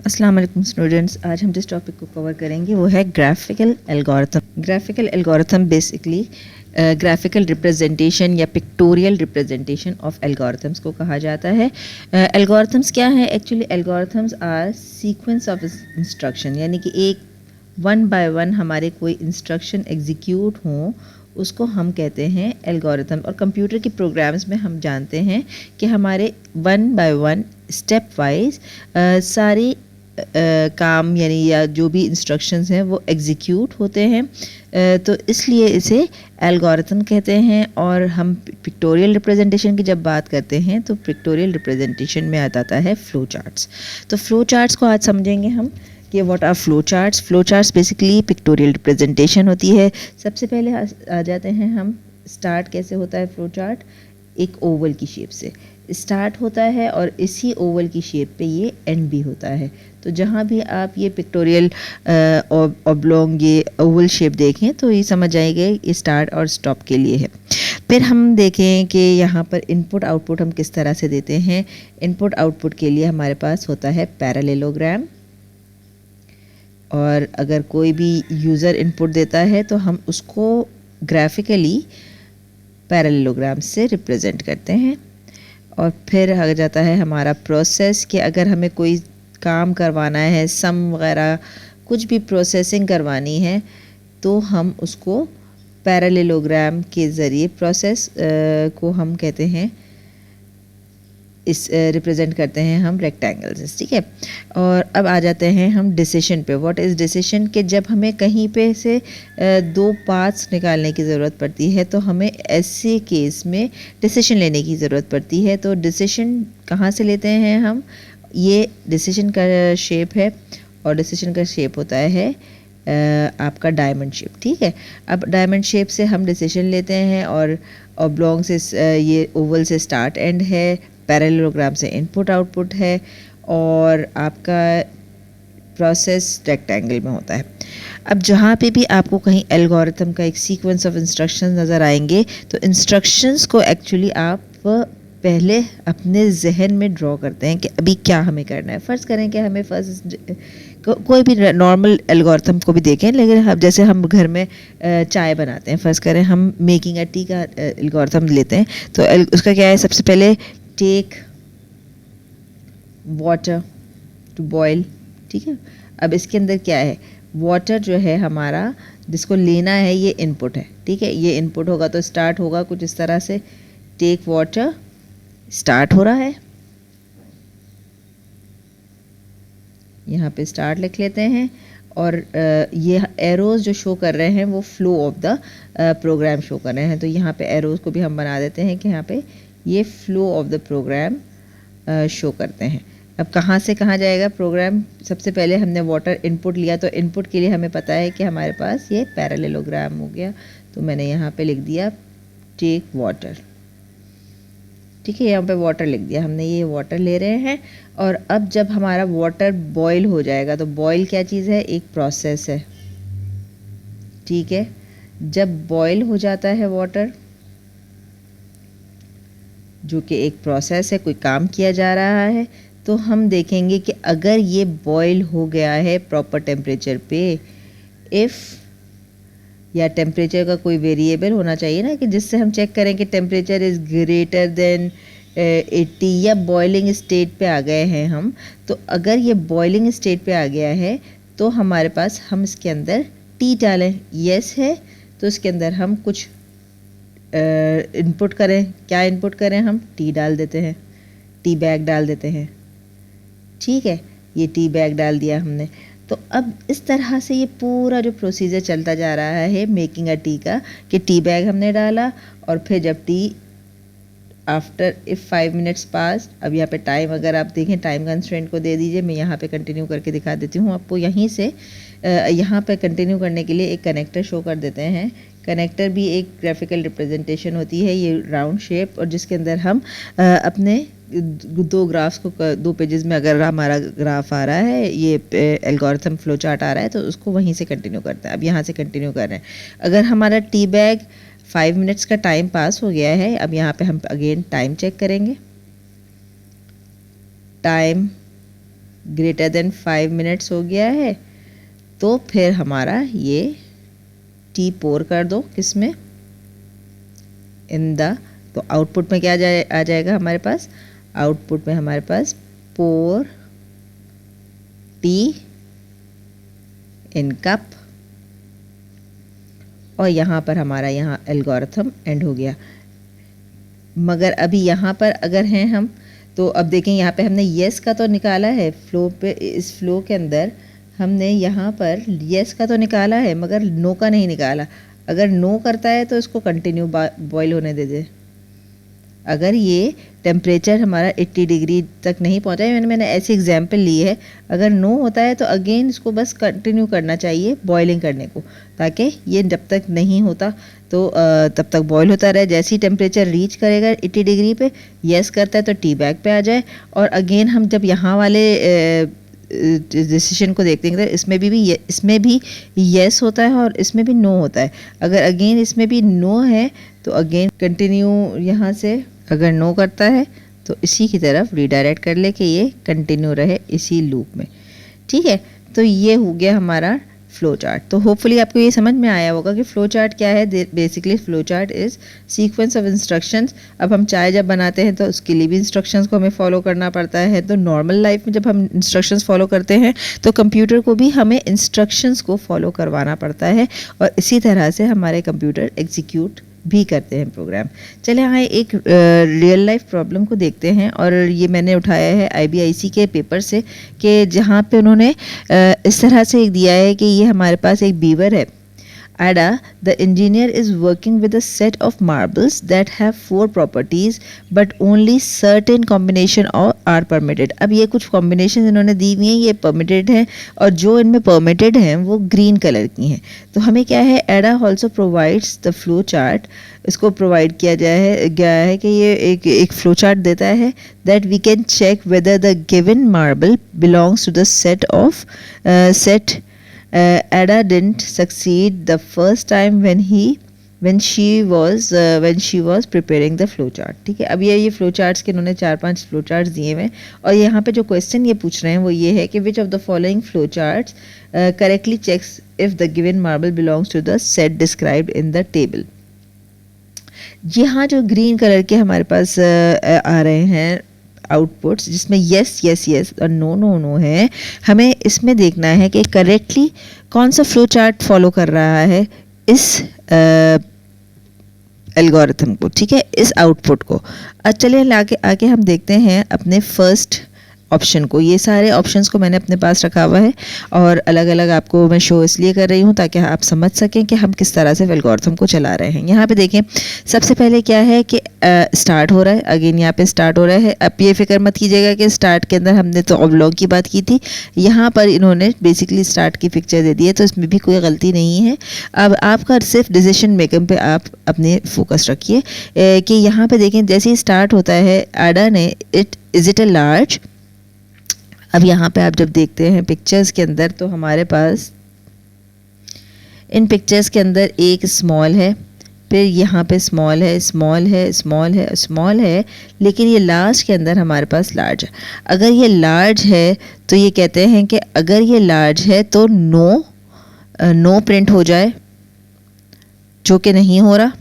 अस्सलाम वालेकुम स्टूडेंट्स, आज हम जिस टॉपिक को कवर करेंगे वो है graphical algorithm. Graphical algorithm basically graphical representation या पिक्टोरियल रिप्रेजेंटेशन ऑफ एल्गोरिथम्स को कहा जाता है। एल्गोरिथम्स क्या है? Actually algorithms are sequence of instruction, यानी कि एक वन बाय वन हमारे कोई इंस्ट्रक्शन एग्जीक्यूट हों उसको हम कहते हैं एल्गोरिथम। और कंप्यूटर के प्रोग्राम्स में हम जानते हैं कि हमारे one by one step wise सारी काम यानी या जो भी इंस्ट्रक्शंस हैं वो एग्जीक्यूट होते हैं, तो इसलिए इसे एल्गोरिथम कहते हैं। और हम पिक्टोरियल रिप्रेजेंटेशन की जब बात करते हैं तो पिक्टोरियल रिप्रेजेंटेशन में आता है फ्लो चार्ट्स। तो फ्लो चार्ट्स को आज समझेंगे हम कि what are flow charts. Flow charts basically pictorial representation होती है। सबसे पहले आ जाते हैं हम, स्टार्ट कैसे होता है फ्लो चार्ट? एक ओवल की शेप से स्टार्ट होता है और इसी ओवल की शेप पे ये एंड भी होता है। तो जहाँ भी आप ये पिक्टोरियल ऑब्लोंग ये ओवल शेप देखें तो ये समझ आएगा ये स्टार्ट और स्टॉप के लिए है। फिर हम देखें कि यहाँ पर इनपुट आउटपुट हम किस तरह से देते हैं। इनपुट आउटपुट के लिए हमारे पास होता है पैरेललोग्राम, और अगर कोई भी यूज़र इनपुट देता है तो हम उसको ग्राफिकली पैरेललोग्राम से रिप्रेजेंट करते हैं। और फिर आ जाता है हमारा प्रोसेस कि अगर हमें कोई काम करवाना है, सम वगैरह कुछ भी प्रोसेसिंग करवानी है तो हम उसको पैरेललोग्राम के ज़रिए प्रोसेस को हम कहते हैं इस रिप्रेजेंट करते हैं हम रेक्टेंगल से, ठीक है। और अब आ जाते हैं हम डिसीशन पे। What is decision? कि जब हमें कहीं पे से दो पाथ्स निकालने की ज़रूरत पड़ती है तो हमें ऐसे केस में डिसीशन लेने की ज़रूरत पड़ती है। तो डिसीशन कहाँ से लेते हैं हम? ये डिसीशन का शेप है और डिसीशन का शेप होता है आपका डायमंड शेप, ठीक है। अब डायमंड शेप से हम डिसीशन लेते हैं और ऑब्लॉन्ग से ये ओवल से स्टार्ट एंड है, पैरेललोग्राम से इनपुट आउटपुट है, और आपका प्रोसेस रेक्टेंगल में होता है। अब जहाँ पे भी आपको कहीं एल्गोरिथम का एक सीक्वेंस ऑफ इंस्ट्रक्शंस नज़र आएंगे तो इंस्ट्रक्शंस को एक्चुअली आप पहले अपने जहन में ड्रॉ करते हैं कि अभी क्या हमें करना है। फ़र्ज़ करें कि हमें कोई भी नॉर्मल एल्गोरिथम को भी देखें, लेकिन हम जैसे हम घर में चाय बनाते हैं, फ़र्ज़ करें हम मेकिंग अ टी का एल्गोरिथम लेते हैं तो उसका क्या है? सबसे पहले टेक वाटर टू बॉयल, ठीक है। अब इसके अंदर क्या है? वाटर जो है हमारा जिसको लेना है ये इनपुट है, ठीक है। ये इनपुट होगा तो स्टार्ट होगा कुछ इस तरह से, टेक वाटर स्टार्ट हो रहा है, यहाँ पे स्टार्ट लिख लेते हैं। और ये एरोज़ जो शो कर रहे हैं वो flow of the program show कर रहे हैं। तो यहाँ पे एरोज़ को भी हम बना देते हैं कि यहाँ पे ये flow of the program show करते हैं। अब कहाँ से कहाँ जाएगा प्रोग्राम? सबसे पहले हमने वाटर इनपुट लिया तो इनपुट के लिए हमें पता है कि हमारे पास ये पैरेललोग्राम हो गया, तो मैंने यहाँ पे लिख दिया टेक वाटर, ठीक है। यहाँ पे वाटर लिख दिया हमने, ये वाटर ले रहे हैं। और अब जब हमारा वाटर बॉयल हो जाएगा, तो बॉयल क्या चीज़ है? एक प्रोसेस है, ठीक है। जब बॉयल हो जाता है वाटर, जो कि एक प्रोसेस है, कोई काम किया जा रहा है, तो हम देखेंगे कि अगर ये बॉयल हो गया है प्रॉपर टेम्परेचर पे, इफ़ या टेम्परेचर का कोई वेरिएबल होना चाहिए ना कि जिससे हम चेक करें कि टेम्परेचर इज़ ग्रेटर देन 80 या बॉइलिंग स्टेट पे आ गए हैं हम। तो अगर ये बॉइलिंग स्टेट पे आ गया है तो हमारे पास हम इसके अंदर टी डालें, यस है तो इसके अंदर हम कुछ इनपुट करें। क्या इनपुट करें? हम टी डाल देते हैं, टी बैग डाल देते हैं, ठीक है। ये टी बैग डाल दिया हमने। तो अब इस तरह से ये पूरा जो प्रोसीजर चलता जा रहा है मेकिंग अ टी का, कि टी बैग हमने डाला और फिर जब टी आफ्टर इफ़ 5 मिनट्स पास, अब यहाँ पे टाइम अगर आप देखें टाइम कंस्ट्रेंट को दे दीजिए, मैं यहाँ पे कंटिन्यू करके दिखा देती हूँ आपको। यहीं से यहाँ पे कंटिन्यू करने के लिए एक कनेक्टर शो कर देते हैं। कनेक्टर भी एक ग्राफिकल रिप्रेजेंटेशन होती है, ये राउंड शेप, और जिसके अंदर हम अपने दो ग्राफ्स को, दो पेजेस में अगर हमारा ग्राफ आ रहा है, ये एल्गोरिथम फ्लो चार्ट आ रहा है, तो उसको वहीं से कंटिन्यू करते हैं। अब यहाँ से कंटिन्यू कर रहे हैं। अगर हमारा टी बैग 5 मिनट्स का टाइम पास हो गया है, अब यहाँ पे हम अगेन टाइम चेक करेंगे। टाइम ग्रेटर देन 5 मिनट्स हो गया है, तो फिर हमारा ये टी पोर कर दो किसमें, इन द, तो आउटपुट में क्या आ जाएगा हमारे पास, आउटपुट में हमारे पास पोर टी इन कप, और यहाँ पर हमारा यहाँ एल्गोरिथम एंड हो गया। मगर अभी यहाँ पर अगर हैं हम, तो अब देखें यहाँ पे हमने येस का तो निकाला है फ्लो पे, इस फ्लो के अंदर हमने यहाँ पर येस का तो निकाला है मगर नो का नहीं निकाला। अगर नो करता है तो इसको कंटिन्यू बॉईल होने दे दे। अगर ये टेम्परेचर हमारा 80 डिग्री तक नहीं पहुँचा है, मैंने ऐसी एग्जांपल ली है, अगर नो होता है तो अगेन इसको बस कंटिन्यू करना चाहिए बॉइलिंग करने को, ताकि ये जब तक नहीं होता तो तब तक बॉईल होता रहे। जैसे ही टेम्परेचर रीच करेगा 80 डिग्री पे, येस करता है तो टी बैग पे आ जाए। और अगेन हम जब यहाँ वाले डिसीजन को देखते हैं तो इसमें भी येस होता है और इसमें भी नो होता है। अगर अगेन इसमें भी नो है तो अगेन कंटिन्यू यहाँ से, अगर नो करता है तो इसी की तरफ रीडायरेक्ट कर ले कि ये कंटिन्यू रहे इसी लूप में। ठीक है, तो ये हो गया हमारा फ्लो चार्ट। तो होपफुली आपको ये समझ में आया होगा कि फ्लो चार्ट क्या है। Basically flow chart is sequence of instructions. अब हम चाय जब बनाते हैं तो उसके लिए भी इंस्ट्रक्शंस को हमें फॉलो करना पड़ता है। तो नॉर्मल लाइफ में जब हम इंस्ट्रक्शंस फॉलो करते हैं तो कंप्यूटर को भी हमें इंस्ट्रक्शंस को फॉलो करवाना पड़ता है, और इसी तरह से हमारे कंप्यूटर एग्जीक्यूट भी करते हैं प्रोग्राम। चले आए एक रियल लाइफ प्रॉब्लम को देखते हैं, और ये मैंने उठाया है IBIC के पेपर से, कि जहाँ पे उन्होंने इस तरह से एक दिया है कि ये हमारे पास एक बीवर है। Ada, the engineer is working with a set of marbles that have 4 properties, but only certain combination are permitted. अब ये कुछ combinations इन्होंने दी हुई हैं, ये permitted हैं, और जो इनमें permitted हैं वो green कलर की हैं। तो हमें क्या है, Ada also provides the flow chart, इसको प्रोवाइड किया गया है कि ये एक फ्लो चार्ट देता है that we can check whether the given marble belongs to the set Ada didn't succeed the first time when she was preparing the flow chart। ठीक है, अब ये फ्लो चार्ट्स के इन्होंने 4-5 फ्लो चार्ट्स दिए हुए हैं, और यहाँ पे जो क्वेश्चन ये पूछ रहे हैं वो ये है कि which of the following flow charts correctly checks if the given marble belongs to the set described in the table। यहाँ जो ग्रीन कलर के हमारे पास आ रहे हैं आउटपुट्स, जिसमें यस यस यस और नो नो नो है, हमें इसमें देखना है कि करेक्टली कौन सा फ्लो चार्ट फॉलो कर रहा है इस एल्गोरिथम को। ठीक है, इस आउटपुट को। चलिए आगे हम देखते हैं अपने फर्स्ट ऑप्शन को। ये सारे ऑप्शंस को मैंने अपने पास रखा हुआ है, और अलग अलग आपको मैं शो इसलिए कर रही हूँ ताकि आप समझ सकें कि हम किस तरह से एल्गोरिथम को चला रहे हैं। यहाँ पे देखें, सबसे पहले क्या है कि स्टार्ट हो रहा है। अगेन यहाँ पे स्टार्ट हो रहा है। अब ये फिक्र मत कीजिएगा कि स्टार्ट के अंदर हमने तो ऑब्लॉग की बात की थी, यहाँ पर इन्होंने बेसिकली स्टार्ट की पिक्चर दे दी है, तो इसमें भी कोई गलती नहीं है। अब आपका सिर्फ डिसीजन मेकिंग पे आप अपने फोकस रखिए कि यहाँ पे देखें, जैसे ही स्टार्ट होता है आडा ने इज इट अ लार्ज। अब यहाँ पे आप जब देखते हैं पिक्चर्स के अंदर, तो हमारे पास इन पिक्चर्स के अंदर एक स्मॉल है, फिर यहाँ पे स्मॉल है, स्मॉल है, स्मॉल है, स्मॉल है, लेकिन ये लास्ट के अंदर हमारे पास लार्ज है। अगर ये लार्ज है तो ये कहते हैं कि अगर ये लार्ज है तो नो प्रिंट हो जाए, जो कि नहीं हो रहा।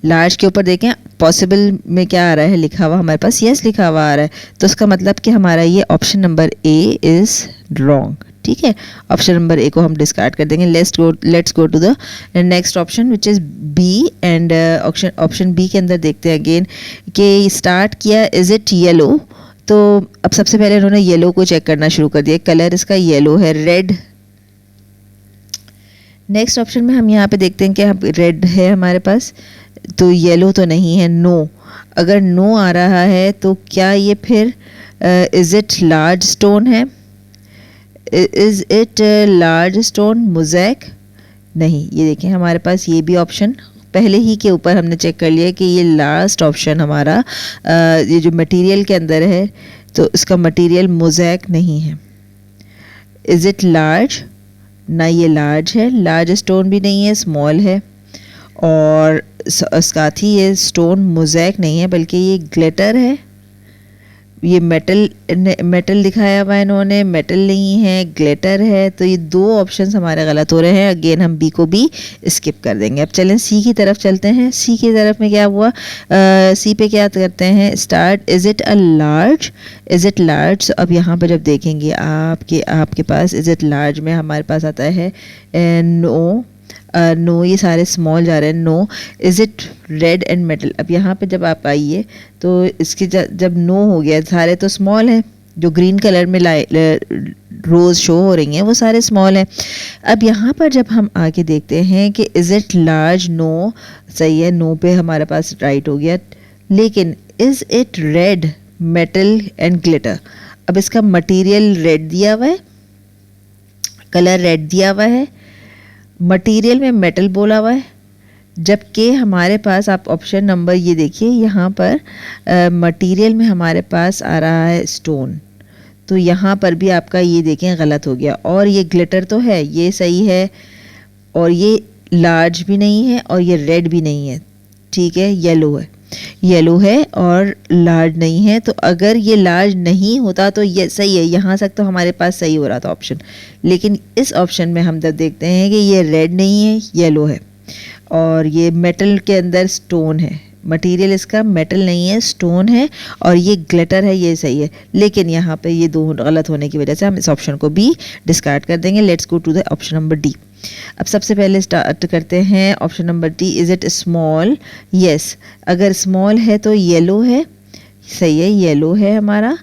लार्ज के ऊपर देखें, पॉसिबल में क्या आ रहा है लिखा हुआ, हमारे पास यस लिखा हुआ आ रहा है, तो इसका मतलब कि हमारा ये option number A is wrong. ठीक है, ऑप्शन नंबर ए को हम डिस्कार्ड कर देंगे। Let's go to the next option which is B, and option B के अंदर देखते हैं अगेन कि स्टार्ट किया इज़ इट येलो। तो अब सबसे पहले उन्होंने येलो को चेक करना शुरू कर दिया, कलर इसका येलो है, रेड। नेक्स्ट ऑप्शन में हम यहाँ पे देखते हैं कि रेड है हमारे पास, तो येलो तो नहीं है, नो। अगर नो आ रहा है तो क्या ये फिर इज़ इट लार्ज स्टोन है, is it large stone mosaic? नहीं। ये देखें, हमारे पास ये भी ऑप्शन पहले ही के ऊपर हमने चेक कर लिया कि ये लास्ट ऑप्शन हमारा ये जो मटेरियल के अंदर है, तो इसका मटेरियल मोज़ेक नहीं है। Is it large? ना, ये लार्ज है, लार्ज स्टोन भी नहीं है, स्मॉल है, और साथ ही ये स्टोन मोज़ेक नहीं है बल्कि ये ग्लिटर है। ये मेटल दिखाया हुआ है इन्होंने, मेटल नहीं है, ग्लिटर है, तो ये दो ऑप्शंस हमारे गलत हो रहे हैं। अगेन हम बी को भी स्किप कर देंगे। अब चलें सी की तरफ चलते हैं। सी की तरफ में क्या हुआ, सी पे क्या करते हैं start, is it a large, is it large. अब यहाँ पर जब देखेंगे आपके पास इज़ इट लार्ज में हमारे पास आता है नो, नो, ये सारे स्मॉल जा रहे हैं। No. Is it red and metal. अब यहाँ पे जब आप आइए तो इसके जब नो हो गया, सारे तो स्मॉल हैं, जो ग्रीन कलर में रोज़ शो हो रही हैं वो सारे स्मॉल हैं। अब यहाँ पर जब हम आके देखते हैं कि इज़ इट लार्ज, नो सही है, नो पे हमारे पास राइट हो गया। लेकिन is it red, metal and glitter. अब इसका मटेरियल रेड दिया हुआ है, कलर रेड दिया हुआ है, मटेरियल में मेटल बोला हुआ है, जबकि हमारे पास आप ऑप्शन नंबर ये देखिए यहाँ पर मटेरियल में हमारे पास आ रहा है स्टोन। तो यहाँ पर भी आपका ये देखें गलत हो गया। और ये ग्लिटर तो है, ये सही है, और ये लार्ज भी नहीं है और ये रेड भी नहीं है, ठीक है, येलो है, येलो है और लार्ज नहीं है। तो अगर ये लार्ज नहीं होता तो ये सही है, यहाँ तक तो हमारे पास सही हो रहा था ऑप्शन। लेकिन इस ऑप्शन में हम जब देखते हैं कि ये रेड नहीं है, येलो है, और ये मेटल के अंदर स्टोन है, मटेरियल इसका मेटल नहीं है, स्टोन है, और ये ग्लिटर है, ये सही है। लेकिन यहाँ पे ये दो गलत होने की वजह से हम इस ऑप्शन को भी डिस्कार्ड कर देंगे। Let's go to the option number D. अब सबसे पहले स्टार्ट करते हैं option number D. Is it small, yes, अगर स्मॉल है तो येलो है, सही है, येलो है हमारा।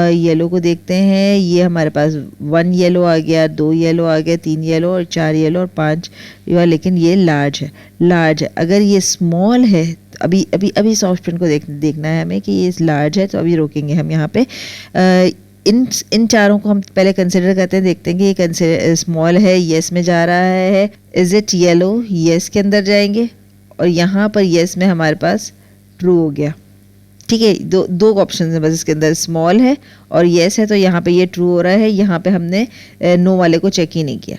येलो को देखते हैं, ये हमारे पास 1 येलो आ गया, 2 येलो आ गया, 3 येलो और 4 येलो और 5, लेकिन ये लार्ज है, लार्ज है। अगर ये स्मॉल है, अभी अभी अभी इस ऑप्शन को देखना है हमें कि ये लार्ज है, तो अभी रोकेंगे हम यहाँ पे। इन चारों को हम पहले कंसिडर करते हैं, देखते हैं कि ये स्मॉल है, येस में जा रहा है। इज़ इट येलो, येस के अंदर जाएंगे, और यहाँ पर येस में हमारे पास ट्रू हो गया, ठीक है। दो ऑप्शन है बस इसके अंदर, स्मॉल है और येस है, तो यहाँ पे ये ट्रू हो रहा है। यहाँ पे हमने नो वाले को चेक ही नहीं किया,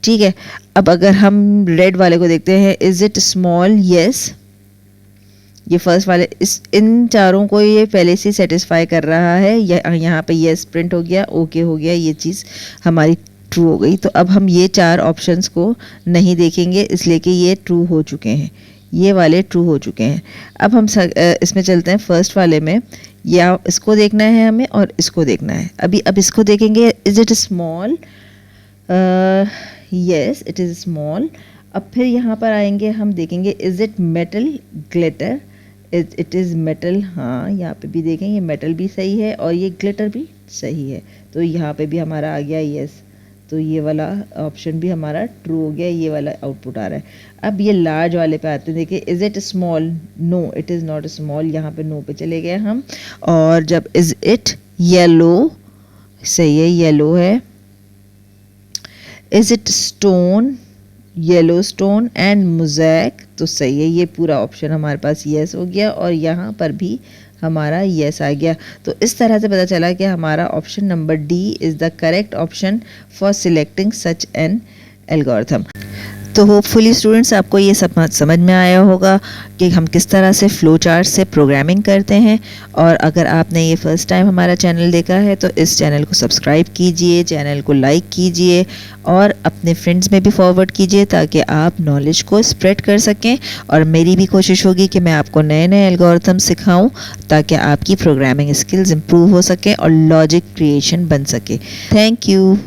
ठीक है। अब अगर हम रेड वाले को देखते हैं, इज़ इट स्मॉल, येस, ये फर्स्ट वाले, इन चारों को ये पहले से सेटिस्फाई कर रहा है, यहाँ पे येस प्रिंट हो गया, ओके हो गया, ये चीज़ हमारी ट्रू हो गई। तो अब हम ये 4 ऑप्शंस को नहीं देखेंगे, इसलिए कि ये ट्रू हो चुके हैं, ये वाले ट्रू हो चुके हैं। अब हम इसमें चलते हैं फर्स्ट वाले में, या इसको देखना है हमें और इसको देखना है। अब इसको देखेंगे, is it small, yes it is small. अब फिर यहाँ पर आएंगे, हम देखेंगे is it metal, glitter, it is metal, हाँ यहाँ पे भी देखें, ये मेटल भी सही है और ये ग्लिटर भी सही है, तो यहाँ पे भी हमारा आ गया यस। तो ये वाला ऑप्शन भी हमारा ट्रू हो गया, ये वाला आउटपुट आ रहा है। अब ये लार्ज वाले पे आते हैं, देखिए is it small, no it is not small, यहाँ पे नो पे चले गए हम। और जब इज़ इट येलो, सही है, येलो है। Is it stone, yellow stone and mosaic, तो सही है, ये पूरा ऑप्शन हमारे पास येस हो गया, और यहाँ पर भी हमारा येस आ गया। तो इस तरह से पता चला कि हमारा option number D is the correct option for selecting such an algorithm. तो होपफुली स्टूडेंट्स आपको ये समझ में आया होगा कि हम किस तरह से फ्लो चार्ट से प्रोग्रामिंग करते हैं। और अगर आपने ये फर्स्ट टाइम हमारा चैनल देखा है तो इस चैनल को सब्सक्राइब कीजिए, चैनल को लाइक कीजिए और अपने फ्रेंड्स में भी फॉरवर्ड कीजिए, ताकि आप नॉलेज को स्प्रेड कर सकें। और मेरी भी कोशिश होगी कि मैं आपको नए नए एल्गोरिथम सिखाऊं, ताकि आपकी प्रोग्रामिंग स्किल्स इम्प्रूव हो सकें और लॉजिक क्रिएशन बन सके। Thank you.